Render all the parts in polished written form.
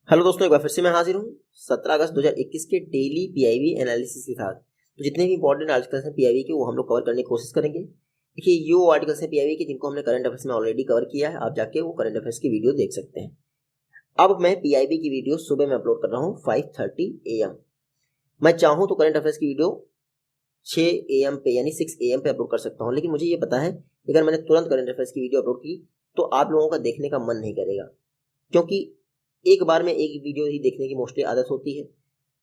Hello दोस्तों, एक बार फिर से मैं हाजिर हूँ 17 अगस्त 2021 के डेली पीआईबी एनालिसिस के साथ। तो जितने भी इंपॉर्टेंट आर्टिकल्स हैं पीआईबी के, वो हम लोग कवर करने की कोशिश करेंगे। देखिए, ये वो आर्टिकल्स हैं पीआईबी के जिनको हमने करंट अफेयर्स में ऑलरेडी कवर किया है। आप जाके वो करंट अफेयर्स की वीडियो देख सकते हैं। अब मैं पीआईबी की वीडियो सुबह में अपलोड कर रहा हूँ 5:30 AM। मैं चाहूँ तो करंट अफेयर्स की वीडियो 6 AM पे यानी 6 AM पे अपलोड कर सकता हूँ, लेकिन मुझे ये पता है अगर मैंने तुरंत करंट अफेयर्स की वीडियो अपलोड की तो आप लोगों का देखने का मन नहीं करेगा, क्योंकि एक बार में एक वीडियो ही देखने की मोस्टली आदत होती है।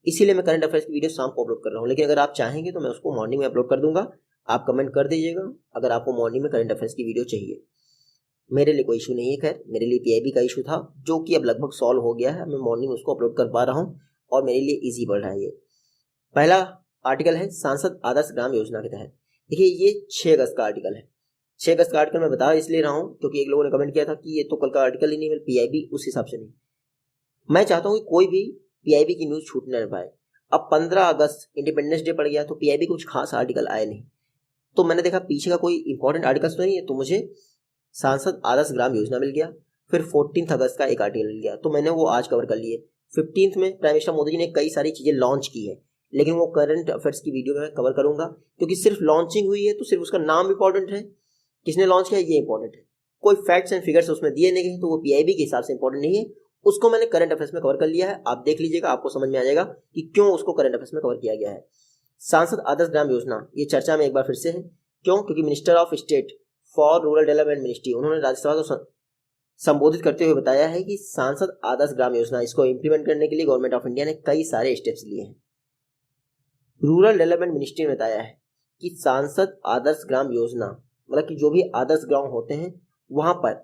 इसीलिए मैं करंट अफेयर्स की वीडियो शाम को अपलोड कर रहा हूँ, लेकिन अगर आप चाहेंगे तो मैं उसको मॉर्निंग में अपलोड कर दूंगा। आप कमेंट कर दीजिएगा अगर आपको मॉर्निंग में करंट अफेयर्स की वीडियो चाहिए। मेरे लिए कोई इशू नहीं है, खैर मेरे लिए पीआईबी का इशू था जो कि अब लगभग सॉल्व हो गया है। मैं मॉर्निंग में उसको अपलोड कर पा रहा हूँ और मेरे लिए ईजी बढ़ रहा है। ये पहला आर्टिकल है सांसद आदर्श ग्राम योजना के तहत। देखिए, ये 6 अगस्त का आर्टिकल है। 6 अगस्त का आर्टिकल मैं बता इसलिए रहा हूँ क्योंकि एक लोगों ने कमेंट किया था कि ये तो कल का आर्टिकल ही नहीं, मैं पीआईबी उस हिसाब से नहीं। मैं चाहता हूँ कि कोई भी पीआईबी की न्यूज छूट न पाए। अब 15 अगस्त इंडिपेंडेंस डे पड़ गया तो पीआईबी कुछ खास आर्टिकल आए नहीं, तो मैंने देखा पीछे का कोई इंपॉर्टेंट आर्टिकल तो नहीं है, तो मुझे सांसद आदर्श ग्राम योजना मिल गया। फिर 14 अगस्त का एक आर्टिकल मिल गया, तो मैंने वो आज कवर कर लिए। 15 में प्राइम मिनिस्टर मोदी जी ने कई सारी चीजें लॉन्च की है, लेकिन वो करंट अफेयर्स की वीडियो में कवर करूंगा, क्योंकि सिर्फ लॉन्चिंग हुई है तो सिर्फ उसका नाम इंपॉर्टेंट है, किसने लॉन्च किया ये इंपॉर्टेंट है। कोई फैक्ट्स एंड फिगर्स उसमें दिए नहीं गए तो वो पीआईबी के हिसाब से इंपॉर्टेंट नहीं है। उसको मैंने करंट अफेयर्स में कवर कर लिया है। आप देख लीजिएगा, आपको समझ में आ जाएगा कि क्यों उसको करंट अफेयर्स में कवर किया गया है। सांसद आदर्श ग्राम योजना ये चर्चा में एक बार फिर से है। क्यों? क्योंकि minister of state for rural development ministry, उन्होंने राज्यसभा को संबोधित करते हुए बताया है कि सांसद आदर्श ग्राम योजना इसको इंप्लीमेंट करने के लिए गवर्नमेंट ऑफ इंडिया ने कई सारे स्टेप्स लिए हैं। रूरल डेवलपमेंट मिनिस्ट्री ने बताया है कि सांसद आदर्श ग्राम योजना मतलब कि जो भी आदर्श गांव होते हैं वहां पर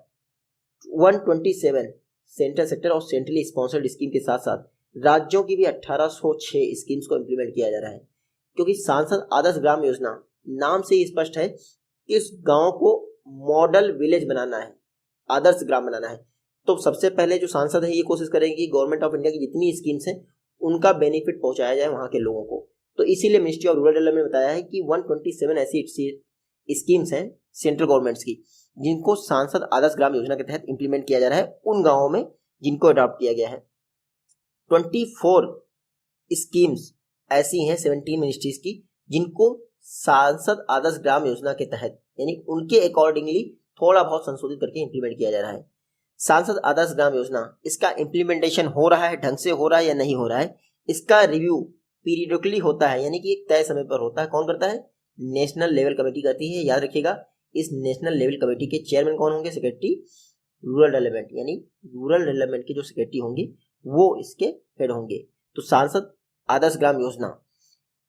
127 सेंट्रल सेक्टर और सेंट्रली स्पॉन्सर्ड स्कीम के साथ साथ राज्यों की भी 1806 स्कीम्स को इंप्लीमेंट किया जा रहा है। क्योंकि सांसद आदर्श ग्राम योजना नाम से ही स्पष्ट है कि इस गांव को मॉडल विलेज बनाना है, आदर्श ग्राम बनाना है। तो सबसे पहले जो सांसद है ये कोशिश करेंगे कि गवर्नमेंट ऑफ इंडिया की जितनी स्कीम्स हैं उनका बेनिफिट पहुंचाया जाए वहां के लोगों को। तो इसीलिए मिनिस्ट्री ऑफ रूरल डेवलपमेंट ने बताया है कि 127 ऐसी स्कीम्स हैं सेंट्रल गवर्नमेंट्स की जिनको सांसद आदर्श ग्राम योजना के तहत इंप्लीमेंट किया जा रहा है उन गांवों में जिनको अडॉप्ट किया गया है। 24 स्कीम्स ऐसी हैं 17 मिनिस्ट्रीज की जिनको सांसद आदर्श ग्राम योजना के तहत यानी उनके अकॉर्डिंगली थोड़ा बहुत संशोधित करके इंप्लीमेंट किया जा रहा है। सांसद आदर्श ग्राम योजना इसका इंप्लीमेंटेशन हो रहा है, ढंग से हो रहा है या नहीं हो रहा है, इसका रिव्यू पीरियडिकली होता है, यानी कि एक तय समय पर होता है। कौन करता है? नेशनल लेवल कमेटी करती है। याद रखिएगा, इस नेशनल लेवल कमेटी के चेयरमैन कौन होंगे? सेक्रेटरी रूरल डेवलपमेंट, यानी रूरल डेवलपमेंट के जो सेक्रेटरी होंगे वो इसके हेड होंगे। तो सांसद आदर्श ग्राम योजना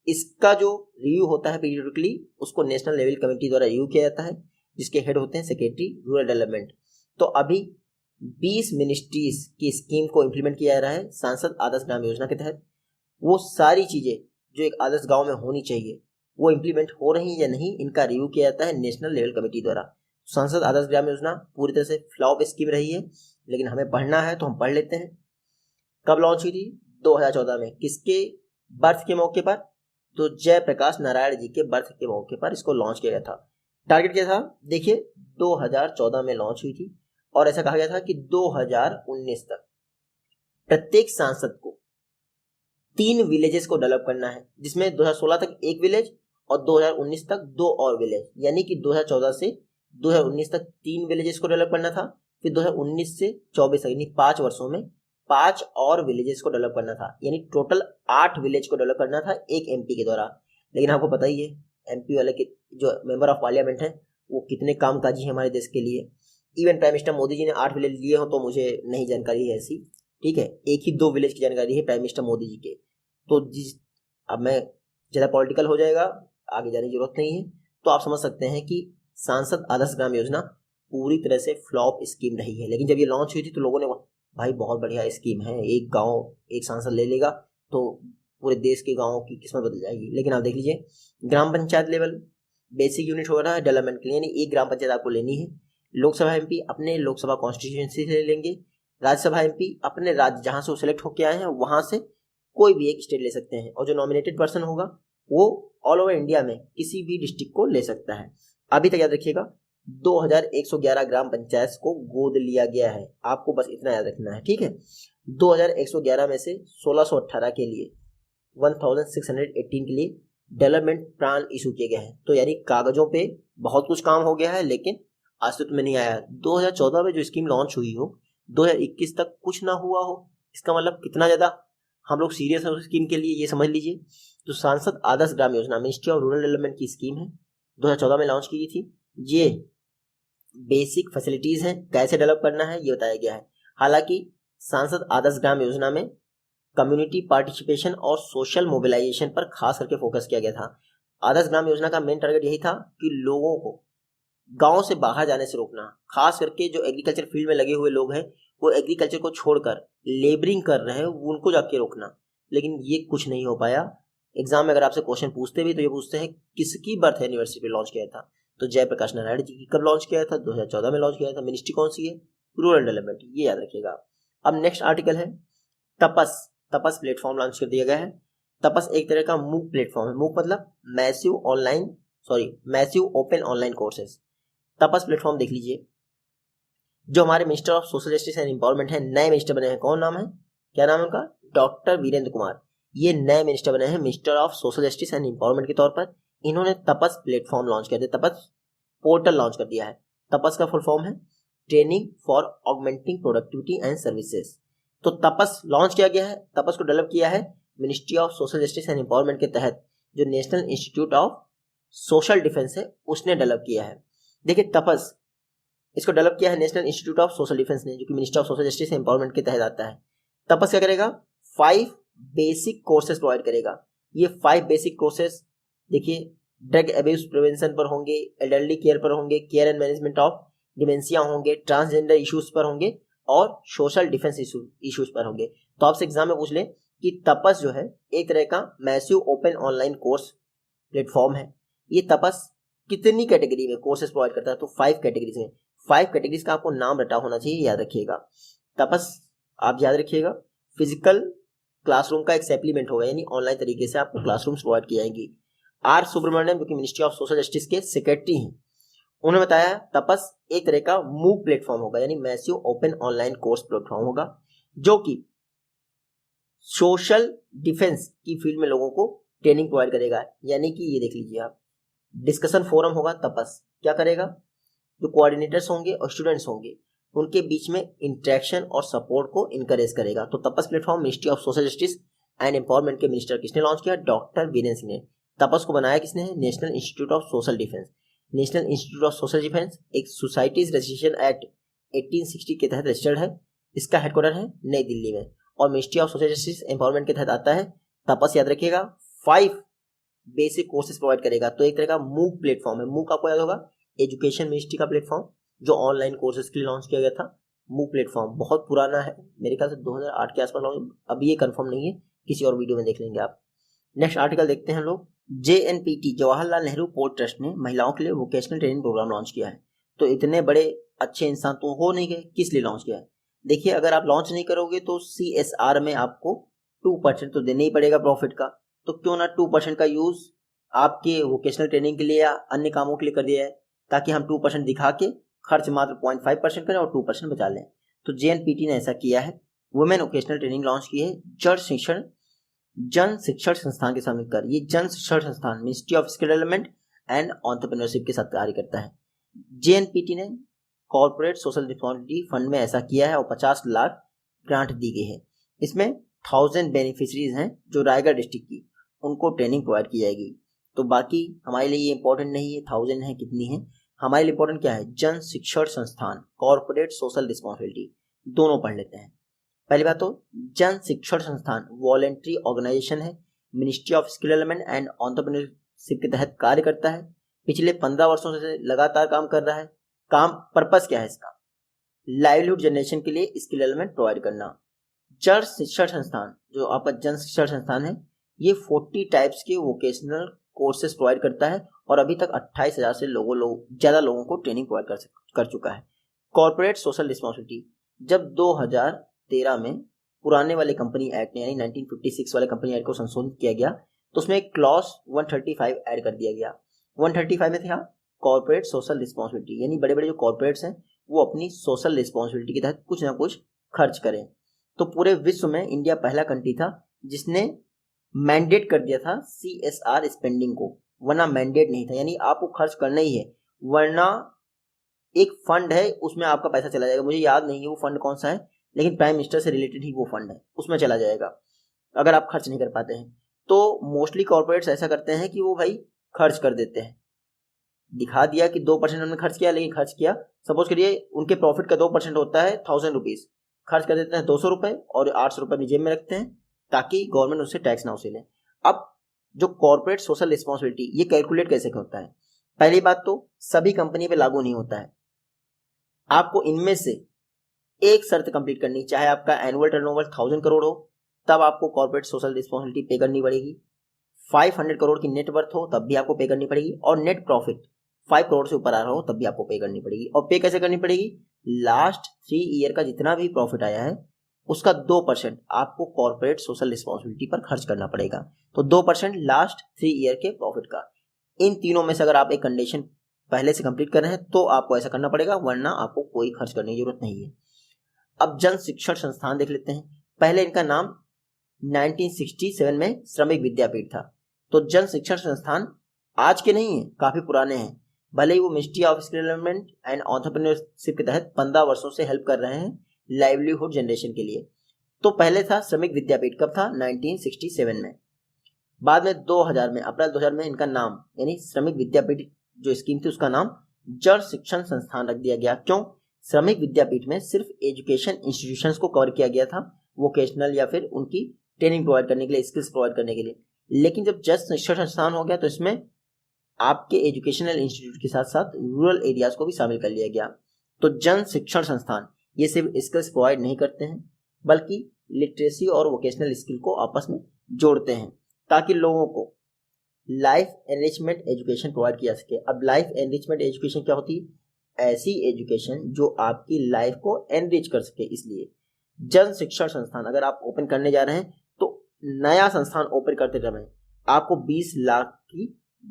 इसका जो रिव्यू होता है पीरियडिकली, उसको नेशनल लेवल कमेटी द्वारा रिव्यू किया जाता है, जिसके हेड होते हैं सेक्रेटरी रूरल डेवलपमेंट। तो अभी 20 मिनिस्ट्रीज की स्कीम को इंप्लीमेंट किया जा रहा है सांसद आदर्श ग्राम योजना के तहत। वो सारी चीजें जो एक आदर्श गांव में होनी चाहिए वो इंप्लीमेंट हो रही है या नहीं, इनका रिव्यू किया जाता है नेशनल लेवल कमेटी द्वारा। सांसद आदर्श ग्राम योजना पूरी तरह से फ्लॉप स्कीम रही है, लेकिन हमें पढ़ना है तो हम पढ़ लेते हैं। कब लॉन्च हुई थी? 2014 में। किसके बर्थ के मौके पर? तो जयप्रकाश नारायण जी के बर्थ के मौके पर इसको लॉन्च किया गया था। टारगेट क्या था? देखिए, 2014 में लॉन्च हुई थी और ऐसा कहा गया था कि 2019 तक प्रत्येक सांसद को 3 विलेजेस को डेवलप करना है, जिसमें 2016 तक 1 विलेज और 2019 तक 2 और विलेज, यानी कि 2014 से 2019 तक 3 विलेजेस को डेवलप करना था। फिर 2019 से 24 तक यानी 5 वर्षों में 5 और विलेजेस को डेवलप करना था, यानी टोटल 8 विलेज को डेवलप करना था एक एमपी के द्वारा। लेकिन आपको पता ही है एमपी वाले के जो मेंबर ऑफ पार्लियामेंट है वो कितने कामकाजी है हमारे देश के लिए। Even prime minister Modi ji ने 8 विलेज लिए हो तो मुझे नहीं जानकारी है ऐसी, ठीक है। एक ही 2 विलेज की जानकारी है प्राइम मिनिस्टर मोदी जी के। तो अब मैं ज़्यादा पॉलिटिकल हो जाएगा, आगे जाने की जरूरत नहीं है। तो आप समझ सकते हैं कि सांसद आदर्श ग्राम योजना पूरी तरह से फ्लॉप स्कीम रही है। लेकिन जब ये लॉन्च हुई थी तो लोगों ने भाई बहुत बढ़िया स्कीम है, एक गांव एक सांसद ले लेगा तो पूरे देश के गांवों की किस्मत बदल जाएगी। लेकिन आप देख लीजिए, ग्राम पंचायत लेवल बेसिक यूनिट हो रहा है डेवलपमेंट के लिए, यानी एक ग्राम पंचायत आपको लेनी है। लोकसभा एमपी अपने लोकसभा कॉन्स्टिट्यूएंसी से ले लेंगे, राज्यसभा एमपी अपने राज्य जहां से वो सिलेक्ट होकर आए हैं वहां से कोई भी एक स्टेट ले सकते हैं, और जो नॉमिनेटेड पर्सन होगा वो ऑल ओवर इंडिया में किसी भी डिस्ट्रिक्ट को ले सकता है। अभी तक याद रखिएगा, 2111 ग्राम पंचायत को गोद लिया गया है। आपको बस इतना याद रखना है, ठीक है। 2111 में से 1618 के लिए 1618 के लिए डेवलपमेंट प्लान इशू किए गए हैं। तो यानी कागजों पे बहुत कुछ काम हो गया है लेकिन अस्तित्व में नहीं आया। 2014 में जो स्कीम लॉन्च हुई हो 2021 तक कुछ ना हुआ हो, इसका मतलब कितना ज्यादा हम लोग सीरियस है उस स्कीम के लिए, ये समझ लीजिए। तो सांसद Adarsh Gram Yojana ministry of rural development की स्कीम है, 2014 में लॉन्च की गई थी। ये बेसिक फैसिलिटीज हैं, कैसे डेवलप करना है ये बताया गया है। हालांकि सांसद आदर्श ग्राम योजना में कम्युनिटी पार्टिसिपेशन और सोशल मोबिलाइजेशन पर खास करके फोकस किया गया था। आदर्श ग्राम योजना का मेन टारगेट यही था कि लोगों को गांव से बाहर जाने से रोकना, खास करके जो एग्रीकल्चर फील्ड में लगे हुए लोग हैं वो एग्रीकल्चर को छोड़कर लेबरिंग कर रहे हैं उनको जाके रोकना, लेकिन ये कुछ नहीं हो पाया। एग्जाम में अगर आपसे क्वेश्चन पूछते भी तो ये पूछते हैं किसकी बर्थ एनिवर्सरी पे लॉन्च किया था, तो जयप्रकाश नारायण जी की कब लॉन्च किया था, 2014 में लॉन्च किया था। मिनिस्ट्री कौन सी है, रूरल डेवलपमेंट, ये याद रखिएगा। अब नेक्स्ट आर्टिकल है तपस प्लेटफॉर्म लॉन्च कर दिया गया है। तपस एक तरह का मूक प्लेटफॉर्म है, मूक मतलब massive open online courses. TAPAS platform देख लीजिए, जो हमारे minister of social justice and empowerment है, नए मिनिस्टर बने हैं, कौन नाम है, क्या नाम है उनका, डॉक्टर वीरेंद्र कुमार। ये नए मिनिस्टर बने हैं minister of social justice and empowerment के तौर पर। इन्होंने तपस प्लेटफॉर्म लॉन्च कर दिया, तपस पोर्टल लॉन्च कर दिया है। तपस का फुल फॉर्म है training for augmenting productivity and services. तो तपस लॉन्च किया गया है, तपस को डेवलप किया है ministry of social justice and empowerment के तहत, जो national institute of social defence है उसने डेवलप किया है। देखिए तपस इसको डेवलप किया है national institute of social defence ने, जो कि minister of social justice and empowerment के तहत आता है। तपस क्या करेगा, 5 बेसिक कोर्सेज प्रोवाइड करेगा। ये 5 बेसिक कोर्सेज देखिए ड्रग एब्यूज प्रिवेंशन पर होंगे, एल्डरली केयर पर होंगे, care and management of dementia होंगे, ट्रांसजेंडर इश्यूज पर होंगे और सोशल डिफेंस इश्यूज पर होंगे। तो आपसे एग्जाम में पूछ ले कि तपस जो है एक तरह का massive open online course platform है। ये तपस कितनी कैटेगरी में कोर्सेज प्रोवाइड करता है, तो 5 कैटेगरीज में। 5 कैटेगरीज का आपको नाम रटा होना चाहिए, याद रखिएगा। तपस आप याद रखिएगा फिजिकल क्लासरूम का एक सप्लीमेंट होगा, यानी ऑनलाइन तरीके से आपको क्लासरूम्स प्रोवाइड की जाएंगी। आर सुब्रमण्यम जो कि मिनिस्ट्री ऑफ सोशल जस्टिस के सेक्रेटरी हैं, उन्होंने बताया तपस एक तरह का मूक प्लेटफॉर्म होगा, यानी massive open online course platform होगा, जो कि सोशल डिफेंस की फील्ड में लोगों को ट्रेनिंग प्रोवाइड करेगा। यानी कि ये देख लीजिए आप, डिस्कशन फोरम होगा, तपस क्या करेगा, जो कोऑर्डिनेटर्स होंगे और स्टूडेंट्स होंगे उनके बीच में इंटरेक्शन और सपोर्ट को इनकरेज करेगा। तो TAPAS platform ministry of social justice and empowerment के मिनिस्टर किसने लॉन्च किया, डॉक्टर वीरेंद्र सिंह ने। तपस को बनाया किसने है, national institute of social defence. National institute of social defence एक सोसाइटीज रजिस्ट्रेशन एक्ट 1860 के तहत रजिस्टर्ड है। इसका हेडक्वार्टर है नई दिल्ली में और ministry of social justice empowerment के तहत आता है। तपस याद रखिएगा 5 बेसिक कोर्सेज प्रोवाइड करेगा। तो एक तरह का मूक प्लेटफॉर्म है। मूक आपको याद होगा एजुकेशन मिनिस्ट्री का प्लेटफॉर्म जो ऑनलाइन कोर्सेज के लिए लॉन्च किया गया था। मूक प्लेटफॉर्म बहुत पुराना है, मेरे ख्याल से 2008 के आसपास लॉन्च, अभी ये कंफर्म नहीं है, किसी और वीडियो में देख लेंगे आप। नेक्स्ट आर्टिकल देखते हैं हम लोग। JNPT Jawaharlal Nehru port trust ने महिलाओं के लिए वोकेशनल ट्रेनिंग प्रोग्राम लॉन्च किया है। तो इतने बड़े अच्छे इंसान तो हो नहीं गए, किस लिए लॉन्च किया है। देखिए अगर आप लॉन्च नहीं करोगे तो CSR में आपको 2% तो देना ही पड़ेगा प्रॉफिट का, तो क्यों ना 2% का यूज आपके वोकेशनल ट्रेनिंग के लिए या अन्य कामों के लिए कर दिया है, ताकि हम 2% दिखा के खर्च मात्र 0.5% करें और 2% बचा लें। तो JNPT ने ऐसा किया है। वुमेन वोकेशनल ट्रेनिंग लॉन्च की है जन शिक्षण संस्थान के साथ मिलकर। ये जन शिक्षण संस्थान ministry of skill development and entrepreneurship के साथ कार्य करता है। JNPT ने कॉर्पोरेट सोशल रिस्पॉन्सिबिलिटी फंड में ऐसा किया है और 50 लाख ग्रांट दी गई है। इसमें 1000 बेनिफिशरीज हैं जो रायगढ़ डिस्ट्रिक्ट की, उनको ट्रेनिंग प्रोवाइड की जाएगी। तो बाकी हमारे लिए ये इंपॉर्टेंट नहीं है 1000 है कितनी है, हमारे लिए इंपॉर्टेंट क्या है, जन शिक्षण संस्थान कॉर्पोरेट सोशल रिस्पॉन्सिबिलिटी, दोनों पढ़ लेते हैं। पहली बात तो जन शिक्षण संस्थान वॉलेंट्री ऑर्गेनाइजेशन है, ministry of skill development and entrepreneurship के तहत कार्य करता है। पिछले 15 वर्षों से लगातार काम कर रहा है। काम पर्पस क्या है इसका, लाइवलीहुड जनरेशन के लिए स्किल डेवलपमेंट प्रोवाइड करना। जन शिक्षण संस्थान जो आपका जन शिक्षण संस्थान है, ये 40 टाइप्स के वोकेशनल कोर्सेज प्रोवाइड करता है और अभी तक 28,000 से ज्यादा लोगों को ट्रेनिंग प्रोवाइड कर चुका है। कॉर्पोरेट सोशल रिस्पॉन्सिबिलिटी, जब 2013 में पुराने वाले कंपनी एक्ट यानी 1956 वाले कंपनी एक्ट को संशोधित किया गया तो उसमें एक क्लॉज 135 ऐड कर दिया गया। 135 में था कॉर्पोरेट सोशल रिस्पॉन्सिबिलिटी, यानी बड़े बड़े जो कॉर्पोरेट्स हैं वो अपनी सोशल रिस्पॉन्सिबिलिटी के तहत कुछ ना कुछ खर्च करें। तो पूरे विश्व में इंडिया पहला कंट्री था जिसने मैंडेट कर दिया था CSR स्पेंडिंग को, वरना मैंडेट नहीं था, यानी आपको खर्च करना ही है, वरना एक फंड है उसमें आपका पैसा चला जाएगा, मुझे याद नहीं है वो फंड कौन सा है, लेकिन प्राइम मिनिस्टर से रिलेटेड ही वो फंड है, उसमें चला जाएगा अगर आप खर्च नहीं कर पाते हैं। तो मोस्टली कॉर्पोरेट्स ऐसा करते हैं कि वो भाई खर्च कर देते हैं, दिखा दिया कि 2% हमने खर्च किया, लेकिन खर्च किया, सपोज करिए उनके प्रॉफिट का 2% होता है 1000 रुपीज, खर्च कर देते हैं 200 रुपए और 800 रुपए अपनी जेब में रखते हैं ताकि गवर्नमेंट उससे टैक्स ना वसूले। अब जो कॉर्पोरेट सोशल रिस्पॉन्सिबिलिटी ये कैलकुलेट कैसे होता है? पहली बात तो सभी कंपनी पे लागू नहीं होता है, आपको इनमें से एक शर्त कंप्लीट करनी, चाहे आपका एनुअल टर्नओवर 1000 करोड़ हो तब आपको कॉर्पोरेट सोशल रिस्पॉन्सिबिलिटी पे करनी पड़ेगी, 500 करोड़ की नेट वर्थ हो तब भी आपको पे करनी पड़ेगी, और नेट प्रॉफिट 5 करोड़ से ऊपर आ रहा हो तब भी आपको पे करनी पड़ेगी। और पे कैसे करनी पड़ेगी? लास्ट 3 ईयर का जितना भी प्रॉफिट आया है उसका 2% आपको कॉर्पोरेट सोशल रिस्पॉन्सिबिलिटी पर खर्च करना पड़ेगा। तो 2% लास्ट 3 ईयर के प्रॉफिट का। इन तीनों में से अगर आप एक कंडीशन पहले से कंप्लीट कर रहे हैं तो आपको ऐसा करना पड़ेगा, वरना आपको कोई खर्च करने की जरूरत नहीं है। अब जन शिक्षण संस्थान देख लेते हैं। पहले इनका नाम 1967 में श्रमिक विद्यापीठ था। तो जन शिक्षण संस्थान आज के नहीं है, काफी पुराने हैं, भले ही वो ministry of skill development and entrepreneurship के तहत 15 वर्षों से हेल्प कर रहे हैं लाइवलीहुड जनरेशन के लिए। तो पहले था श्रमिक विद्यापीठ, कब था? 1967 में। बाद में 2000 में, अप्रैल 2000 में इनका नाम यानी श्रमिक विद्यापीठ जो स्कीम थी उसका नाम जन शिक्षण संस्थान रख दिया गया। क्यों? श्रमिक विद्यापीठ में सिर्फ एजुकेशन इंस्टीट्यूशंस को कवर किया गया था, वोकेशनल या फिर उनकी ट्रेनिंग प्रोवाइड करने के लिए, स्किल्स प्रोवाइड करने के लिए। लेकिन जब जन शिक्षण संस्थान हो गया तो इसमें आपके एजुकेशनल इंस्टीट्यूट के साथ साथ रूरल एरियाज को भी शामिल कर लिया गया। तो जन शिक्षण संस्थान ये सिर्फ स्किल्स प्रोवाइड नहीं करते हैं बल्कि लिटरेसी और वोकेशनल स्किल को आपस में जोड़ते हैं ताकि लोगों को लाइफ एनरिचमेंट एजुकेशन प्रोवाइड किया सके। अब लाइफ एनरिचमेंट एजुकेशन क्या होती है? ऐसी एजुकेशन जो आपकी लाइफ को एनरिच कर सके। इसलिए जन शिक्षण संस्थान अगर आप ओपन करने जा रहे हैं तो नया संस्थान ओपन करते समय आपको 20 लाख की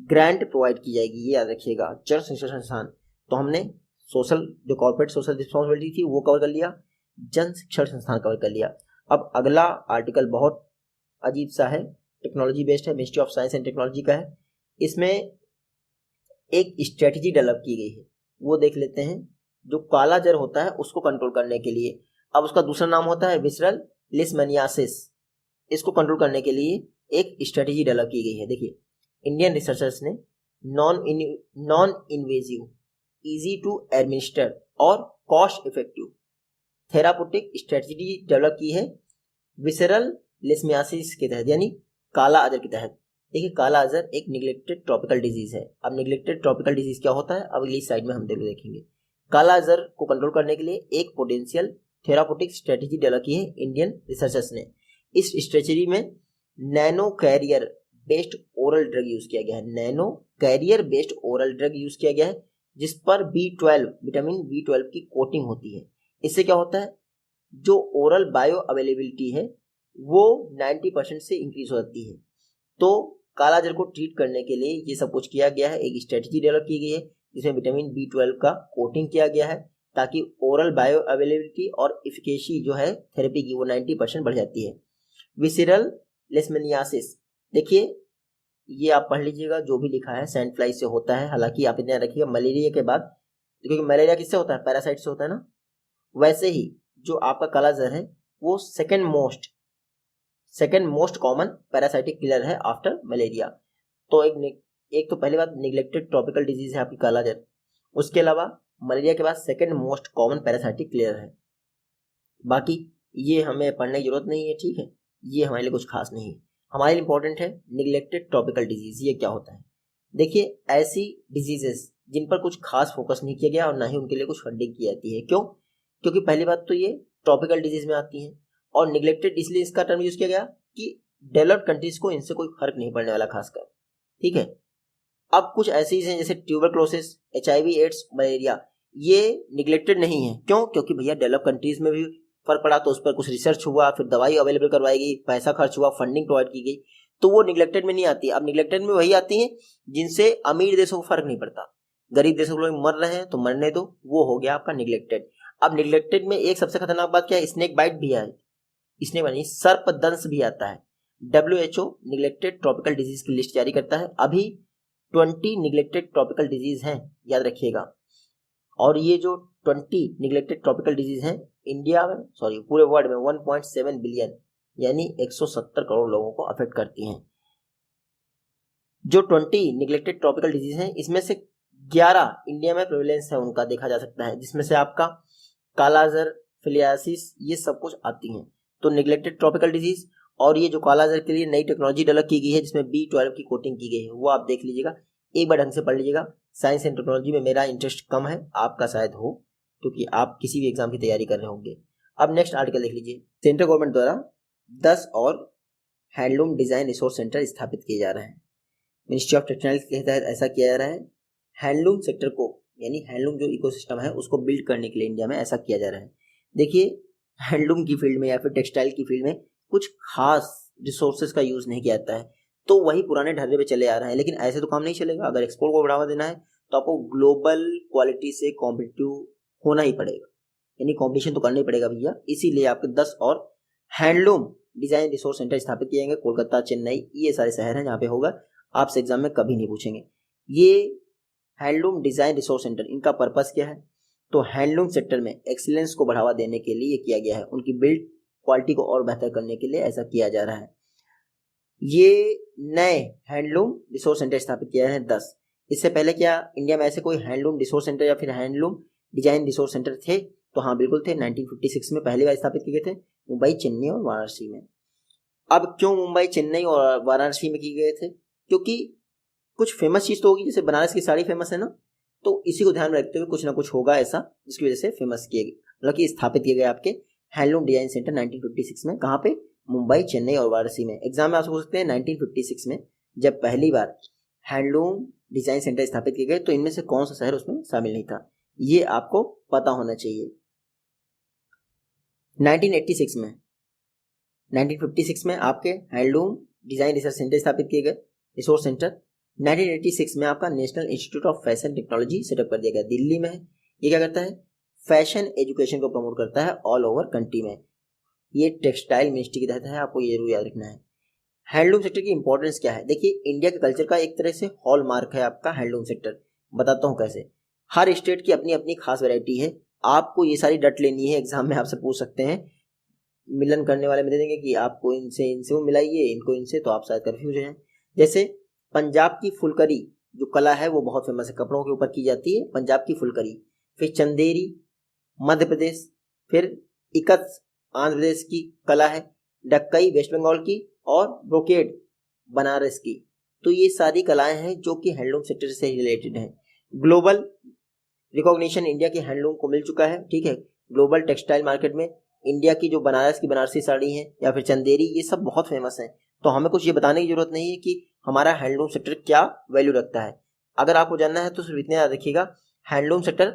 ग्रांट प्रोवाइड की जाएगी, ये याद रखिएगा। जन शिक्षण संस्थान, तो हमने सोशल जो कॉर्पोरेट सोशल रिस्पॉन्सिबिलिटी थी वो कवर कर लिया, जन शिक्षण संस्थान कवर कर लिया। अब अगला आर्टिकल बहुत अजीब सा है, टेक्नोलॉजी बेस्ड है, ministry of science and technology का है। इसमें एक स्ट्रेटजी डेवलप की गई है, वो देख लेते हैं। जो काला जर होता है उसको कंट्रोल करने के लिए, अब उसका दूसरा नाम होता है विसरल लिशमनियासिस, इसको कंट्रोल करने के लिए एक स्ट्रेटजी डेवलप की गई है। देखिए, इंडियन रिसर्चर्स ने non invasive, easy to administer और cost effective therapeutic strategy develop की है विसरल लिशमनियासिस के तहत, यानी काला अजर के तहत। देखिए, काला अजर एक निग्लेक्टेड ट्रॉपिकल डिजीज है। अब निग्लेक्टेड ट्रॉपिकल डिजीज क्या होता है अब अगली साइड में हम देखेंगे। काला अजर को कंट्रोल करने के लिए एक पोटेंशियल थेरापुटिक स्ट्रेटजी डेवलप की है इंडियन रिसर्चर्स ने। इस स्ट्रेटजी में nano career based oral drug use किया गया है, nano career based oral drug use किया गया है जिस पर B12 विटामिन B12 की कोटिंग होती है। इससे क्या होता है, जो ओरल बायो अवेलेबिलिटी है वो 90% से इंक्रीज हो जाती है। तो कालाजार को ट्रीट करने के लिए ये सब कुछ किया गया है, एक स्ट्रेटजी डेवलप की गई है जिसमें विटामिन B12 का कोटिंग किया गया है ताकि ओरल बायो अवेलेबिलिटी और इफिकेसी जो है थेरेपी की वो 90% बढ़ जाती है। विसरल लिशमनियासिस, देखिए ये आप पढ़ लीजिएगा, जो भी लिखा है सैंड फ्लाई से होता है। हालांकि आप इतना रखिएगा मलेरिया के बाद, क्योंकि मलेरिया किससे होता है? पैरासाइट से होता है ना। वैसे ही जो आपका कालाजार है वो second most common parasitic killer है आफ्टर मलेरिया। तो एक तो पहली बात निग्लेक्टेड ट्रॉपिकल डिजीज है आपकी कालाजार, उसके अलावा मलेरिया के बाद second most common parasitic killer है। बाकी ये हमें पढ़ने की जरूरत नहीं है, ठीक है, ये हमारे लिए कुछ खास नहीं है। हमारे लिए इंपॉर्टेंट है निग्लेक्टेड ट्रॉपिकल डिजीज, ये क्या होता है। देखिए, ऐसी डिजीजेस जिन पर कुछ खास फोकस नहीं किया गया और ना ही उनके लिए कुछ फंडिंग की जाती है। क्यों? क्योंकि पहली बात तो ये ट्रॉपिकल डिजीज में आती हैं, और निग्लेक्टेड इसलिए इसका टर्म यूज किया गया कि डेवलप्ड कंट्रीज को इनसे कोई फर्क नहीं पड़ने वाला खासकर, ठीक है। अब कुछ ऐसी हैं जैसे ट्यूबरक्लोसिस, HIV, एड्स, मलेरिया, ये निग्लेक्टेड नहीं है। क्यों? क्योंकि भैया डेवलप कंट्रीज में भी फर्क पड़ा तो उस पर कुछ रिसर्च हुआ, फिर दवाई अवेलेबल करवाई गई, पैसा खर्च हुआ, फंडिंग प्रोवाइड की गई, तो वो निग्लेक्टेड में नहीं आती। अब निग्लेक्टेड में वही आती हैं जिनसे अमीर देशों को फर्क नहीं पड़ता, गरीब देशों के लोग मर रहे हैं तो मरने दो, वो हो गया आपका निग्लेक्टेड। अब निग्लेक्टेड में एक सबसे खतरनाक बात क्या है, स्नेक बाइट भी है, इसने बनी सर्पदंश भी आता है। WHO निग्लेक्टेड ट्रॉपिकल डिजीज की लिस्ट जारी करता है। अभी 20 निग्लेक्टेड ट्रॉपिकल डिजीज हैं, याद रखिएगा। और ये जो 20 निग्लेक्टेड ट्रॉपिकल डिजीज हैं इंडिया में, सॉरी पूरे वर्ल्ड में 1.7 बिलियन यानी 170 करोड़ लोगों को अफेक्ट करती हैं। जो 20 निग्लेक्टेड ट्रॉपिकल डिजीज हैं इसमें से 11 इंडिया में प्रेवलेंस है उनका देखा जा सकता है, जिसमें से आपका कालाजार, फिलियासिस, ये सब कुछ आती हैं। तो निग्लेक्टेड ट्रॉपिकल डिजीज, और ये जो कालाजार के लिए नई टेक्नोलॉजी डेवलप की गई है जिसमें B12 की कोटिंग की गई है, वो आप देख लीजिएगा, एक बार ढंग से पढ़ लीजिएगा। साइंस एंड टेक्नोलॉजी में मेरा इंटरेस्ट कम है, आपका शायद हो, क्योंकि आप किसी भी एग्जाम की तैयारी कर रहे होंगे। अब नेक्स्ट आर्टिकल देख लीजिए। सेंट्रल गवर्नमेंट द्वारा 10 और हैंडलूम डिजाइन रिसोर्स सेंटर स्थापित किए जा रहे हैं। मिनिस्ट्री ऑफ टेक्सटाइल्स के तहत ऐसा किया जा रहा है। हैंडलूम सेक्टर को, यानी हैंडलूम जो इकोसिस्टम है उसको बिल्ड करने के लिए इंडिया में ऐसा किया जा रहा है। देखिए, हैंडलूम की फील्ड में या फिर टेक्सटाइल की फील्ड में कुछ खास रिसोर्सेज का यूज नहीं किया जाता है, तो वही पुराने ढर्रे पे चले आ रहे हैं। लेकिन ऐसे तो काम नहीं चलेगा। अगर एक्सपोर्ट को बढ़ावा देना है तो आपको ग्लोबल क्वालिटी से कॉम्पिटिटिव होना ही पड़ेगा, यानी कॉम्पिटिशन तो करना ही पड़ेगा भैया। इसीलिए आपके 10 और हैंडलूम डिजाइन रिसोर्स सेंटर स्थापित किए जाएंगे। कोलकाता, चेन्नई, ये सारे शहर हैं जहाँ पे होगा। आपसे एग्जाम में कभी नहीं पूछेंगे। ये हैंडलूम डिजाइन रिसोर्स सेंटर, इनका पर्पस क्या है, तो हैंडलूम सेक्टर में एक्सीलेंस को बढ़ावा देने के लिए किया गया है। उनकी बिल्ड क्वालिटी को और बेहतर करने के लिए ऐसा किया जा रहा है। ये नए हैंडलूम रिसोर्स सेंटर स्थापित किया है 10। इससे पहले क्या इंडिया में ऐसे कोई हैंडलूम रिसोर्स सेंटर या फिर हैंडलूम डिजाइन रिसोर्स सेंटर थे, तो हाँ बिल्कुल थे। 1956 में पहली बार स्थापित किए गए थे मुंबई, चेन्नई और वाराणसी में। अब क्यों मुंबई, चेन्नई और वाराणसी में किए गए थे, क्योंकि कुछ फेमस चीज तो होगी, जैसे बनारस की साड़ी फेमस है ना, तो इसी को ध्यान में रखते हुए कुछ ना कुछ होगा ऐसा जिसकी वजह से फेमस किए गए, मतलब कि स्थापित किए गए आपके हैंडलूम डिजाइन सेंटर 1956 में। कहाँ पे, मुंबई, चेन्नई और वाराणसी में। एग्जाम में आप पूछ सकते हैं 1956 में जब पहली बार हैंडलूम डिजाइन सेंटर स्थापित किए गए तो इनमें से कौन सा शहर उसमें शामिल नहीं था, ये आपको पता होना चाहिए। 1956 में आपके हैंडलूम डिजाइन रिसर्च सेंटर स्थापित किए गए, रिसोर्स सेंटर। 1986 में आपका national institute of fashion technology setup कर दिया गया, दिल्ली में है। ये क्या करता है, फैशन एजुकेशन को प्रमोट करता है ऑल ओवर कंट्री में। ये टेक्सटाइल मिनिस्ट्री के तहत है, आपको ये जरूर याद रखना है। हैंडलूम सेक्टर की इंपॉर्टेंस क्या है, देखिए इंडिया के कल्चर का एक तरह से हॉलमार्क है आपका हैंडलूम सेक्टर। बताता हूँ कैसे। हर स्टेट की अपनी अपनी खास वैरायटी है, आपको ये सारी डट लेनी है। एग्जाम में आपसे पूछ सकते हैं, मिलन करने वाले में दे देंगे कि आपको इनसे वो मिलाइए, इनको इनसे, तो आप शायद कंफ्यूज हैं। जैसे पंजाब की फुलकरी जो कला है वो बहुत फेमस है, कपड़ों के ऊपर की जाती है पंजाब की फुलकरी। फिर चंदेरी मध्य प्रदेश, फिर इकत आंध्र प्रदेश की कला है, डक्कई वेस्ट बंगाल की, और ब्रोकेड बनारस की। तो ये सारी कलाएं हैं जो कि हैंडलूम सेक्टर से रिलेटेड हैं। ग्लोबल रिकॉग्निशन इंडिया के हैंडलूम को मिल चुका है, ठीक है। ग्लोबल टेक्सटाइल मार्केट में इंडिया की जो बनारस की बनारसी साड़ी है या फिर चंदेरी, ये सब बहुत फेमस है। तो हमें कुछ ये बताने की जरूरत नहीं है कि हमारा हैंडलूम सेक्टर क्या वैल्यू रखता है। अगर आपको जानना है तो सिर्फ इतना याद रखिएगा, handloom sector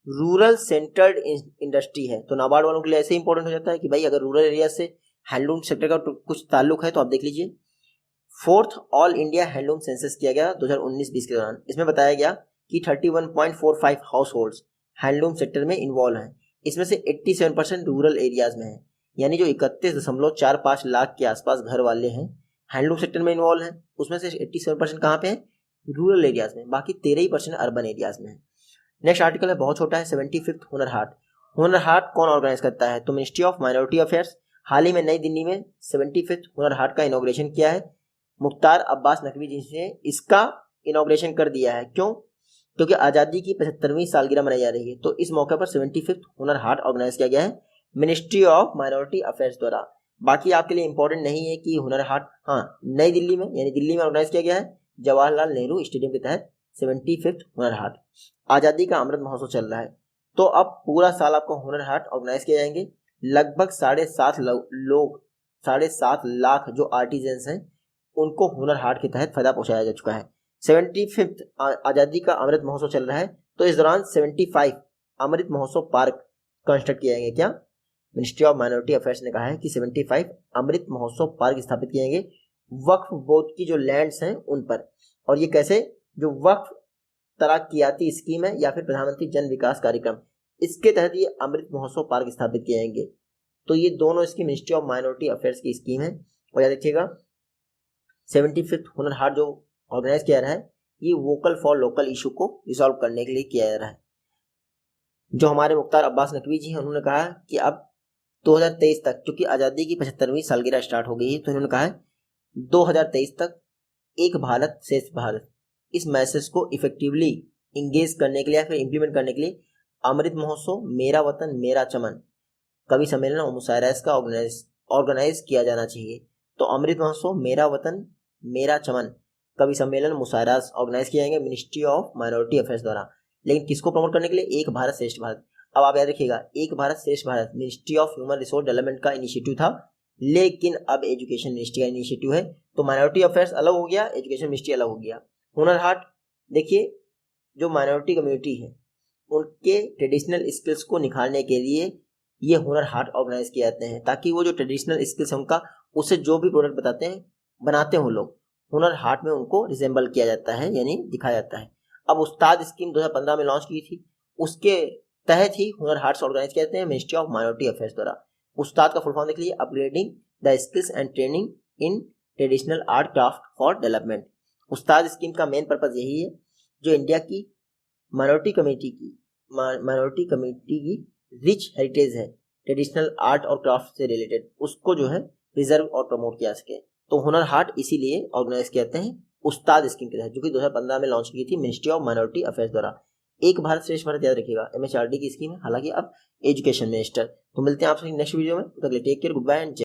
rural centred industry है। तो नाबार्ड वालों के लिए ऐसे इंपॉर्टेंट हो जाता है कि भाई अगर रूरल एरिया से हैंडलूम सेक्टर का कुछ ताल्लुक है तो आप देख लीजिए। 4th all India handloom census किया गया 2019-20 के दौरान। इसमें बताया गया कि 31.45 हाउस होल्ड हैंडलूम सेक्टर में इन्वॉल्व हैं। इसमें से 87% रूरल एरियाज में है, यानी जो 31.45 लाख के आसपास घर वाले हैं हैंडलूम सेक्टर में इन्वॉल्व हैं, उसमें से 87% कहाँ पे है, रूरल एरियाज में। बाकी 13% अर्बन एरियाज में है। नेक्स्ट आर्टिकल है, बहुत छोटा है, 75th हुनर हाट। हुनर हाट कौन ऑर्गेनाइज करता है, तो मिनिस्ट्री ऑफ माइनॉरिटी अफेयर्स। हाल ही में नई दिल्ली में 75th हुनर हाट का इनॉग्रेशन किया है। मुख्तार अब्बास नकवी जी ने इसका इनॉग्रेशन कर दिया है। क्यों, क्योंकि आज़ादी की 75वीं सालगिरह मनाई जा रही है, तो इस मौके पर 75th हुनर हाट ऑर्गेनाइज किया गया है मिनिस्ट्री ऑफ माइनॉरिटी अफेयर्स द्वारा। बाकी आपके लिए इंपॉर्टेंट नहीं है कि हुनर हाट, हाँ नई दिल्ली में, यानी दिल्ली में ऑर्गेनाइज किया गया है जवाहरलाल नेहरू स्टेडियम के तहत 75th हुनर हाट। आज़ादी का अमृत महोत्सव चल रहा है, तो अब पूरा साल आपको हुनर हाट ऑर्गेनाइज किए जाएंगे। लगभग 7.5 लाख जो आर्टिजन्स हैं उनको हुनर हाट के तहत फायदा पहुंचाया जा चुका है। 75th आज़ादी का अमृत महोत्सव चल रहा है, तो इस दौरान 75 अमृत महोत्सव पार्क कंस्ट्रक्ट किए जाएंगे। क्या, मिनिस्ट्री ऑफ माइनॉरिटी अफेयर्स ने कहा है कि 75 अमृत महोत्सव पार्क स्थापित किए जाएंगे वक्फ बोर्ड की जो लैंड्स हैं उन पर। और ये कैसे, जो वक्फ तरक्कियाती स्कीम है या फिर प्रधानमंत्री जन विकास कार्यक्रम, इसके तहत ये अमृत महोत्सव पार्क स्थापित किए जाएंगे। तो ये दोनों scheme ministry of minority affairs की स्कीम है। और याद रखिएगा 75th हुनर हाट जो ऑर्गेनाइज किया रहा है ये वोकल फॉर लोकल इशू को रिजॉल्व करने के लिए किया जा रहा है। जो हमारे मुख्तार अब्बास नकवी जी हैं उन्होंने कहा कि अब 2023 तक, क्योंकि आज़ादी की 75वीं सालगिरह स्टार्ट हो गई है, तो इन्होंने कहा है 2023 तक एक भारत श्रेष्ठ भारत, इस मैसेज को इफेक्टिवली इंगेज करने के लिए या फिर इम्प्लीमेंट करने के लिए अमृत महोत्सव, मेरा वतन मेरा चमन, कवि सम्मेलन और मुशायरा का ऑर्गेनाइज किया जाना चाहिए। तो अमृत महोत्सव, मेरा वतन मेरा चमन, कवि सम्मेलन, मुशायरा ऑर्गेनाइज किए जाएंगे मिनिस्ट्री ऑफ माइनॉरिटी अफेयर्स द्वारा। लेकिन किसको प्रमोट करने के लिए? एक भारत श्रेष्ठ भारत। अब आप याद रखिएगा एक भारत श्रेष्ठ Bharat ministry of human resource development का इनिशिएटिव था, लेकिन अब एजुकेशन मिनिस्ट्री का इनिशिएटिव है। तो माइनॉरिटी अफेयर्स अलग हो गया, एजुकेशन मिनिस्ट्री अलग हो गया। हुनर हाट, देखिए जो माइनॉरिटी कम्युनिटी है उनके ट्रेडिशनल स्किल्स को निखारने के लिए ये हुनर हाट ऑर्गेनाइज किए जाते हैं, ताकि वो जो ट्रेडिशनल स्किल्स है उनका, उससे जो भी प्रोडक्ट बनाते हैं वो लोग, हुनर हाट में उनको रिजेंबल किया जाता है, यानी दिखाया जाता है। अब उस्ताद स्कीम 2015 में लॉन्च की थी, उसके तहत ही हुनर हाट्स ऑर्गेनाइज किए जाते हैं मिनिस्ट्री ऑफ माइनॉरिटी अफेयर्स द्वारा। उस्ताद का फुल फॉर्म देख लीजिए, upgrading the skills and training in traditional art craft for development. Ustad scheme का मेन पर्पज यही है, जो इंडिया की माइनॉरिटी कम्युनिटी की रिच हेरिटेज है ट्रेडिशनल आर्ट और क्राफ्ट से रिलेटेड, उसको जो है प्रिजर्व और प्रमोट किया सके। तो हुनर हाट इसीलिए ऑर्गेनाइज कहते हैं उस्ताद स्कीम के तहत, जो कि 2015 में लॉन्च की थी मिनिस्ट्री ऑफ माइनॉरिटी अफेयर्स द्वारा। एक भारत श्रेष्ठ भारत याद रखिएगा MHRD की स्कीम है, हालांकि अब एजुकेशन मिनिस्टर। तो मिलते हैं आपसे नेक्स्ट वीडियो में, तब तक take care, goodbye and